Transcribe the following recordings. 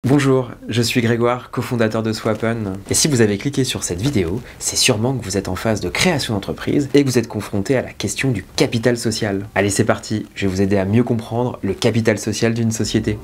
Bonjour, je suis Grégoire, cofondateur de Swappen. Et si vous avez cliqué sur cette vidéo, c'est sûrement que vous êtes en phase de création d'entreprise et que vous êtes confronté à la question du capital social. Allez, c'est parti, je vais vous aider à mieux comprendre le capital social d'une société.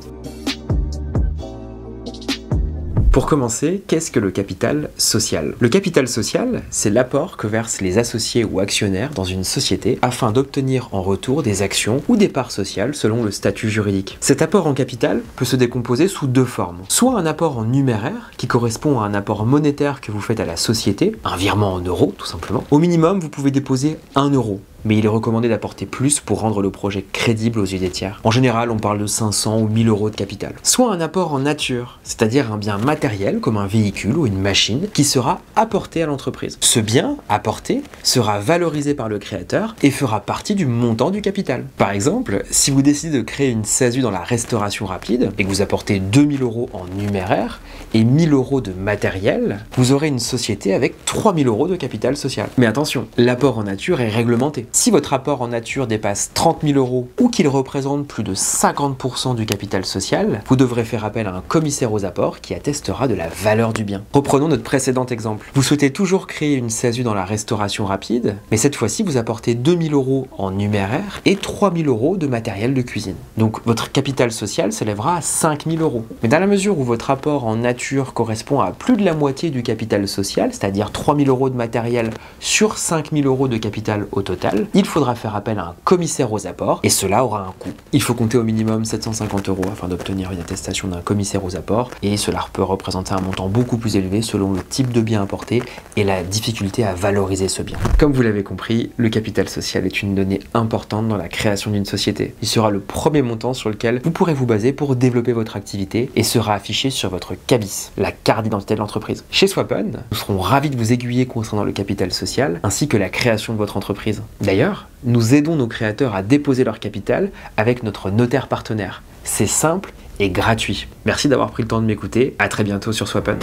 Pour commencer, qu'est-ce que le capital social? Le capital social, c'est l'apport que versent les associés ou actionnaires dans une société afin d'obtenir en retour des actions ou des parts sociales selon le statut juridique. Cet apport en capital peut se décomposer sous deux formes. Soit un apport en numéraire, qui correspond à un apport monétaire que vous faites à la société, un virement en euros tout simplement. Au minimum, vous pouvez déposer 1 euro. Mais il est recommandé d'apporter plus pour rendre le projet crédible aux yeux des tiers. En général, on parle de 500 ou 1000 euros de capital. Soit un apport en nature, c'est-à-dire un bien matériel comme un véhicule ou une machine qui sera apporté à l'entreprise. Ce bien apporté sera valorisé par le créateur et fera partie du montant du capital. Par exemple, si vous décidez de créer une SASU dans la restauration rapide et que vous apportez 2000 euros en numéraire et 1000 euros de matériel, vous aurez une société avec 3000 euros de capital social. Mais attention, l'apport en nature est réglementé. Si votre apport en nature dépasse 30 000 euros ou qu'il représente plus de 50% du capital social, vous devrez faire appel à un commissaire aux apports qui attestera de la valeur du bien. Reprenons notre précédent exemple. Vous souhaitez toujours créer une SASU dans la restauration rapide, mais cette fois-ci vous apportez 2000 euros en numéraire et 3000 euros de matériel de cuisine. Donc votre capital social s'élèvera à 5000 euros. Mais dans la mesure où votre apport en nature correspond à plus de la moitié du capital social, c'est-à-dire 3000 euros de matériel sur 5000 euros de capital au total, il faudra faire appel à un commissaire aux apports et cela aura un coût. Il faut compter au minimum 750 euros afin d'obtenir une attestation d'un commissaire aux apports et cela peut représenter un montant beaucoup plus élevé selon le type de bien apporté et la difficulté à valoriser ce bien. Comme vous l'avez compris, le capital social est une donnée importante dans la création d'une société. Il sera le premier montant sur lequel vous pourrez vous baser pour développer votre activité et sera affiché sur votre CABIS, la carte d'identité de l'entreprise. Chez Swappen, nous serons ravis de vous aiguiller concernant le capital social ainsi que la création de votre entreprise. D'ailleurs, nous aidons nos créateurs à déposer leur capital avec notre notaire partenaire. C'est simple et gratuit. Merci d'avoir pris le temps de m'écouter. À très bientôt sur Swappen.